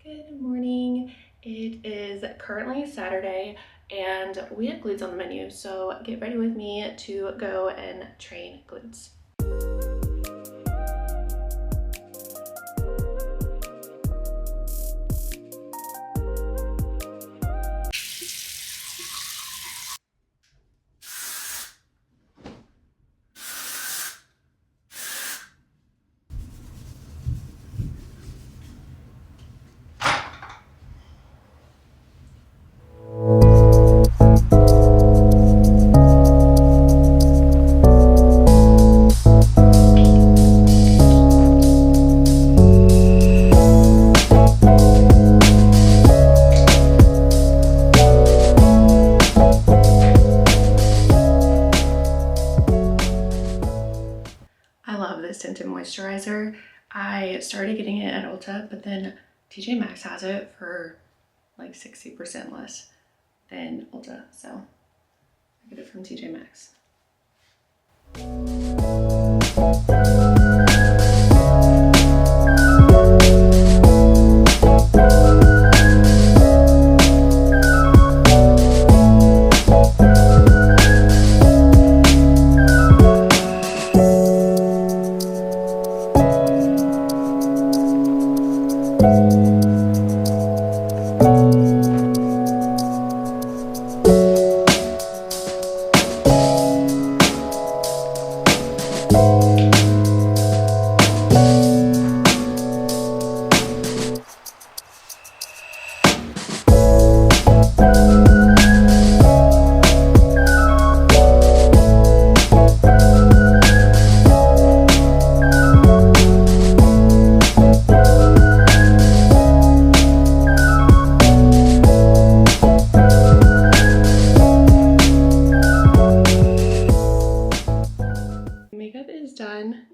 Good morning. It is currently Saturday and we have glutes on the menu, so get ready with me to go and train glutes. I love this tinted moisturizer. I started getting it at Ulta, but then TJ Maxx has it for like 60% less than Ulta, so I get it from TJ Maxx. Makeup is done.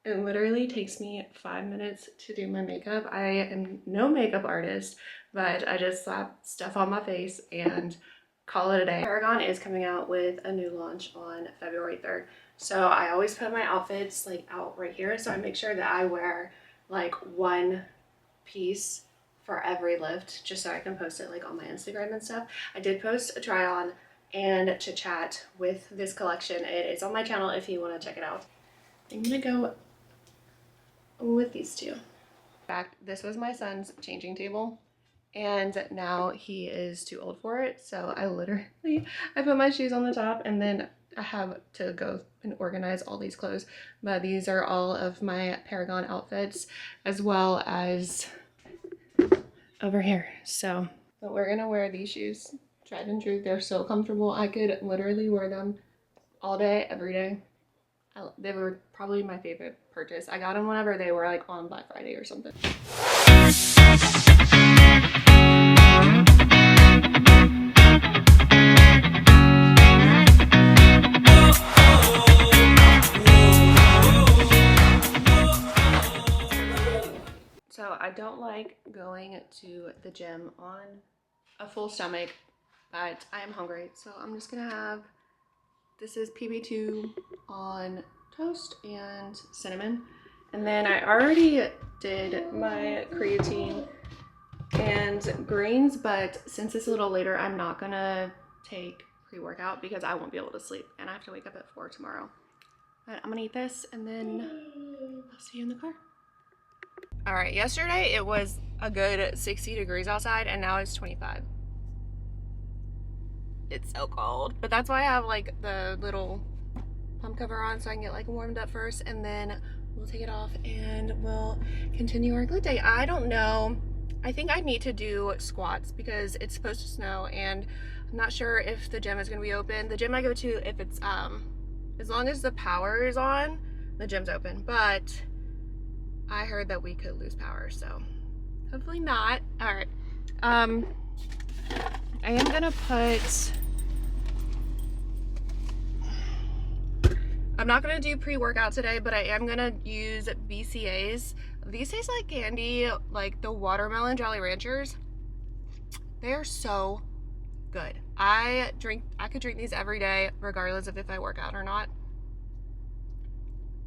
It literally takes me 5 minutes to do my makeup. I am no makeup artist, but I just slap stuff on my face and call it a day. Paragon is coming out with a new launch on February 3rd. So I always put my outfits like out right here. So I make sure that I wear like one piece for every lift just so I can post it like on my Instagram and stuff. I did post a try on and chit chat with this collection. It is on my channel if you want to check it out. I'm gonna go with these two. In fact, this was my son's changing table and now he is too old for it, so I put my shoes on the top and then I have to go and organize all these clothes. But these are all of my Paragon outfits as well as over here. But we're gonna wear these shoes, tried and true. They're so comfortable. I could literally wear them all day, every day. They were probably my favorite purchase. I got them whenever they were like on Black Friday or something. So I don't like going to the gym on a full stomach, but I am hungry. So I'm just gonna have, this is PB2 on toast and cinnamon. And then I already did my creatine and greens, but since it's a little later, I'm not gonna take pre-workout because I won't be able to sleep and I have to wake up at 4 tomorrow. But I'm gonna eat this and then I'll see you in the car. All right, yesterday it was a good 60 degrees outside and now it's 25. It's so cold, but that's why I have like the little pump cover on so I can get like warmed up first and then we'll take it off and we'll continue our glute day. I don't know, I think I need to do squats because it's supposed to snow and I'm not sure if the gym is going to be open. The gym I go to, if it's as long as the power is on, the gym's open, but I heard that we could lose power, so hopefully not. All right, I am gonna put, I'm not gonna do pre-workout today, but I am gonna use BCAAs. These taste like candy, like the watermelon Jolly Ranchers. They are so good. I could drink these every day, regardless of if I work out or not.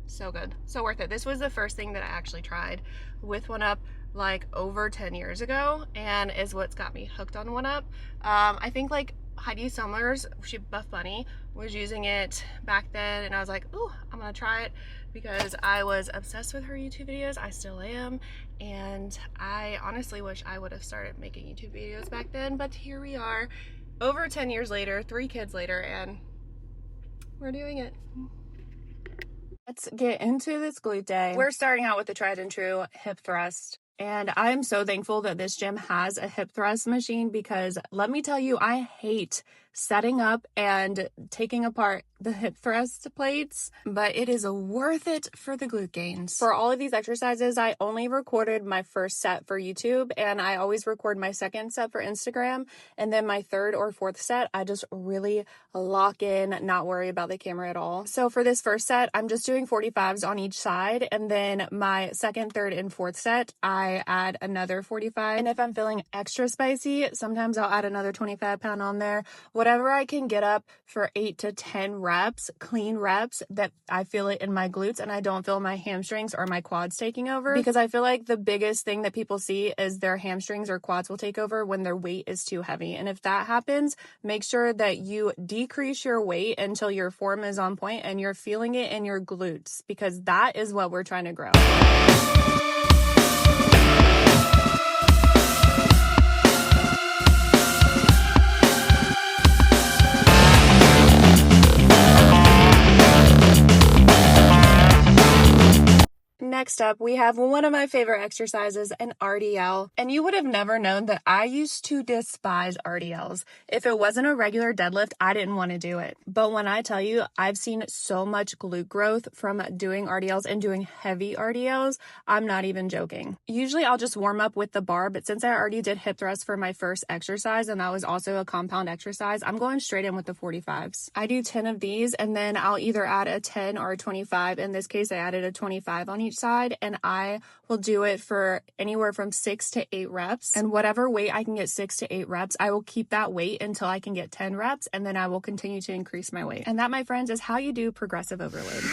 So good, so worth it. This was the first thing that I actually tried with One Up. like over 10 years ago and is what's got me hooked on One Up. I think like Heidi Summers, she Buff Bunny, was using it back then, and I was like, ooh, I'm gonna try it because I was obsessed with her YouTube videos. I still am, and I honestly wish I would have started making YouTube videos back then, but here we are over 10 years later, 3 kids later, and we're doing it. Let's get into this glute day. We're starting out with the tried and true hip thrust. And I'm so thankful that this gym has a hip thrust machine, because let me tell you, I hate setting up and taking apart the hip thrust plates, but it is worth it for the glute gains. For all of these exercises, I only recorded my first set for YouTube, and I always record my second set for Instagram, and then my third or fourth set, I just really lock in, not worry about the camera at all. So for this first set, I'm just doing 45s on each side, and then my second, third, and fourth set, I add another 45. And if I'm feeling extra spicy, sometimes I'll add another 25-pound on there. Whatever I can get up for 8 to 10 reps, clean reps, that I feel it in my glutes and I don't feel my hamstrings or my quads taking over. Because I feel like the biggest thing that people see is their hamstrings or quads will take over when their weight is too heavy. And if that happens, make sure that you decrease your weight until your form is on point and you're feeling it in your glutes, because that is what we're trying to grow. Next up, we have one of my favorite exercises, an RDL. And you would have never known that I used to despise RDLs. If it wasn't a regular deadlift, I didn't want to do it. But when I tell you, I've seen so much glute growth from doing RDLs and doing heavy RDLs, I'm not even joking. Usually I'll just warm up with the bar, but since I already did hip thrust for my first exercise, and that was also a compound exercise, I'm going straight in with the 45s. I do 10 of these, and then I'll either add a 10 or a 25. In this case, I added a 25 on each side, and I will do it for anywhere from 6 to 8 reps. And whatever weight I can get 6 to 8 reps, I will keep that weight until I can get 10 reps, and then I will continue to increase my weight. And that, my friends, is how you do progressive overload.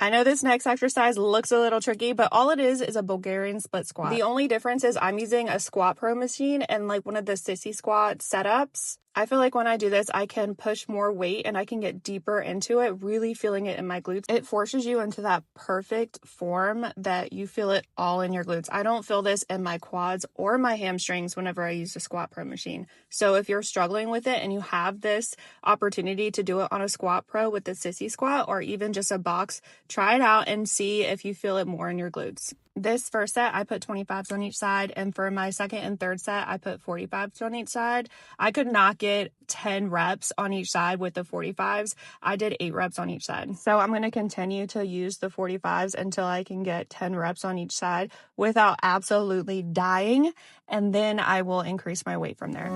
I know this next exercise looks a little tricky, but all it is a Bulgarian split squat. The only difference is I'm using a Squat Pro machine and like one of the sissy squat setups. I feel like when I do this, I can push more weight and I can get deeper into it, really feeling it in my glutes. It forces you into that perfect form that you feel it all in your glutes. I don't feel this in my quads or my hamstrings whenever I use the Squat Pro machine. So if you're struggling with it and you have this opportunity to do it on a Squat Pro with the sissy squat or even just a box, try it out and see if you feel it more in your glutes. This first set, I put 25s on each side, and for my second and third set, I put 45s on each side. I could not get 10 reps on each side with the 45s. I did 8 reps on each side. So I'm going to continue to use the 45s until I can get 10 reps on each side without absolutely dying, and then I will increase my weight from there.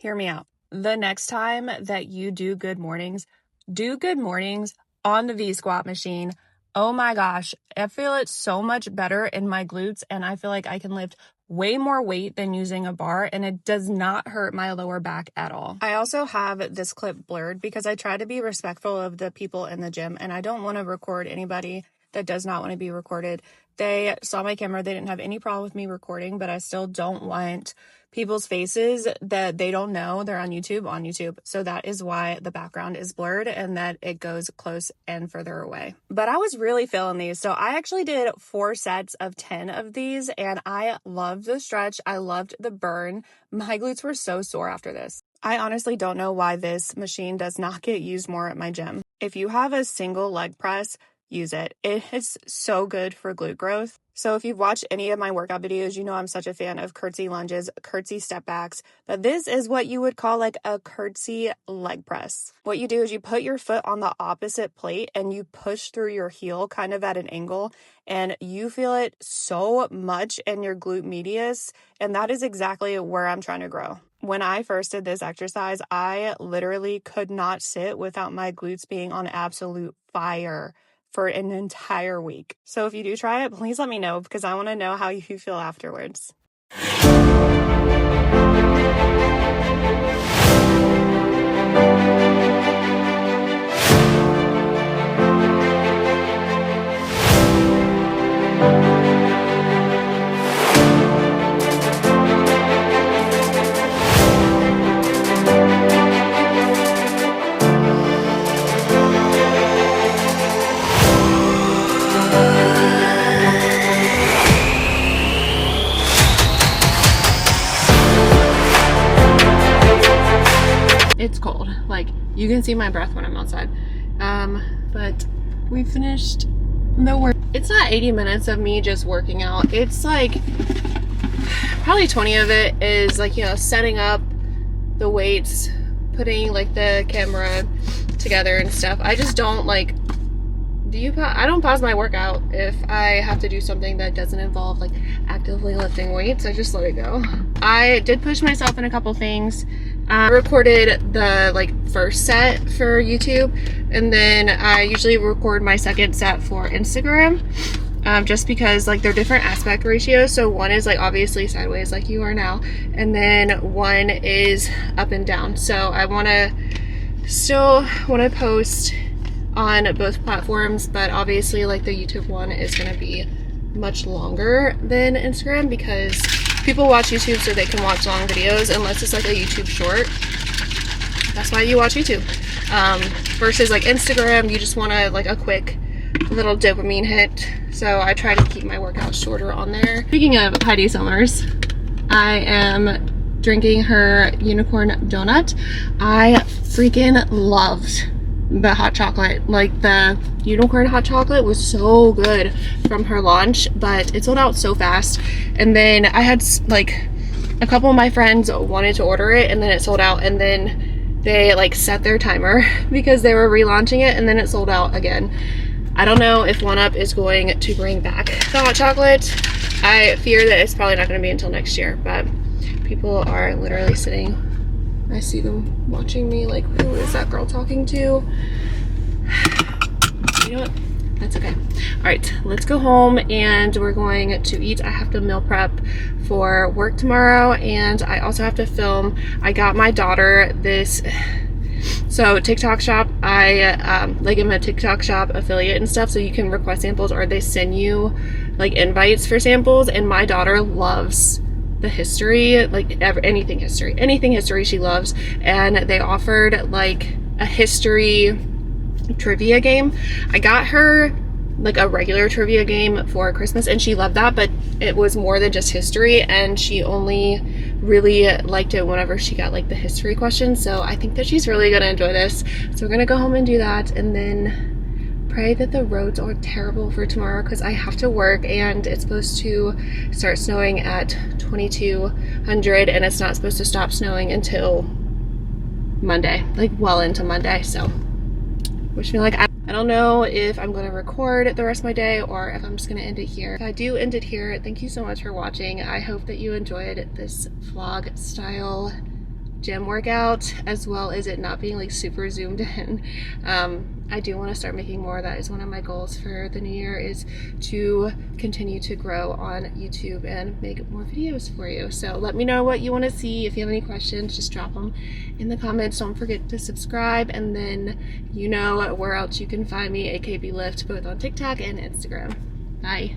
Hear me out. The next time that you do good mornings on the V-squat machine. Oh my gosh, I feel it so much better in my glutes, and I feel like I can lift way more weight than using a bar, and it does not hurt my lower back at all. I also have this clip blurred because I try to be respectful of the people in the gym, and I don't want to record anybody that does not want to be recorded. They saw my camera. They didn't have any problem with me recording, but I still don't want people's faces that they don't know they're on YouTube. So that is why the background is blurred and that it goes close and further away. But I was really feeling these. So I actually did 4 sets of 10 of these, and I loved the stretch. I loved the burn. My glutes were so sore after this. I honestly don't know why this machine does not get used more at my gym. If you have a single leg press, use it. It is so good for glute growth. So if you've watched any of my workout videos, you know I'm such a fan of curtsy lunges, curtsy step backs, but this is what you would call like a curtsy leg press. What you do is you put your foot on the opposite plate and you push through your heel kind of at an angle, and you feel it so much in your glute medius, and that is exactly where I'm trying to grow. When I first did this exercise, I literally could not sit without my glutes being on absolute fire for an entire week. So if you do try it, please let me know because I want to know how you feel afterwards. It's cold. Like, you can see my breath when I'm outside. But we finished the work. It's not 80 minutes of me just working out. It's like probably 20 of it is like, you know, setting up the weights, putting like the camera together and stuff. I just don't like, I don't pause my workout if I have to do something that doesn't involve like actively lifting weights. I just let it go. I did push myself in a couple things. I recorded the like first set for YouTube, and then I usually record my second set for Instagram, just because like they're different aspect ratios. So one is like obviously sideways like you are now, and then one is up and down. So I still want to post on both platforms, but obviously like the YouTube one is going to be much longer than Instagram because people watch YouTube so they can watch long videos unless it's like a YouTube short. That's why you watch YouTube. Versus like Instagram, you just want like a quick little dopamine hit. So I try to keep my workouts shorter on there. Speaking of Heidi Summers, I am drinking her unicorn donut. I freaking loved the hot chocolate. Like the unicorn hot chocolate was so good from her launch, but it sold out so fast. And then I had like a couple of my friends wanted to order it, and then it sold out, and then they like set their timer because they were relaunching it, and then it sold out again. I don't know if 1UP is going to bring back the hot chocolate. I fear that it's probably not going to be until next year, but people are literally sitting, I see them watching me like, who is that girl talking to? You know what? That's okay. All right, let's go home and we're going to eat. I have to meal prep for work tomorrow, and I also have to film. I got my daughter this, so TikTok shop, I like I'm a TikTok shop affiliate and stuff, so you can request samples or they send you like invites for samples, and my daughter loves the history, like anything history she loves, and they offered like a history trivia game. I got her like a regular trivia game for Christmas and she loved that, but it was more than just history, and she only really liked it whenever she got like the history questions. So I think that she's really gonna enjoy this. So we're gonna go home and do that, and then pray that the roads are terrible for tomorrow because I have to work, and it's supposed to start snowing at 2200, and it's not supposed to stop snowing until Monday, like well into Monday. So wish me luck. I don't know if I'm going to record the rest of my day or if I'm just going to end it here. If I do end it here, thank you so much for watching. I hope that you enjoyed this vlog style gym workout, as well as it not being like super zoomed in. I do want to start making more. That is one of my goals for the new year, is to continue to grow on YouTube and make more videos for you. So let me know what you want to see. If you have any questions, just drop them in the comments. Don't forget to subscribe, and then you know where else you can find me, AKBLIFT, both on TikTok and Instagram. Bye.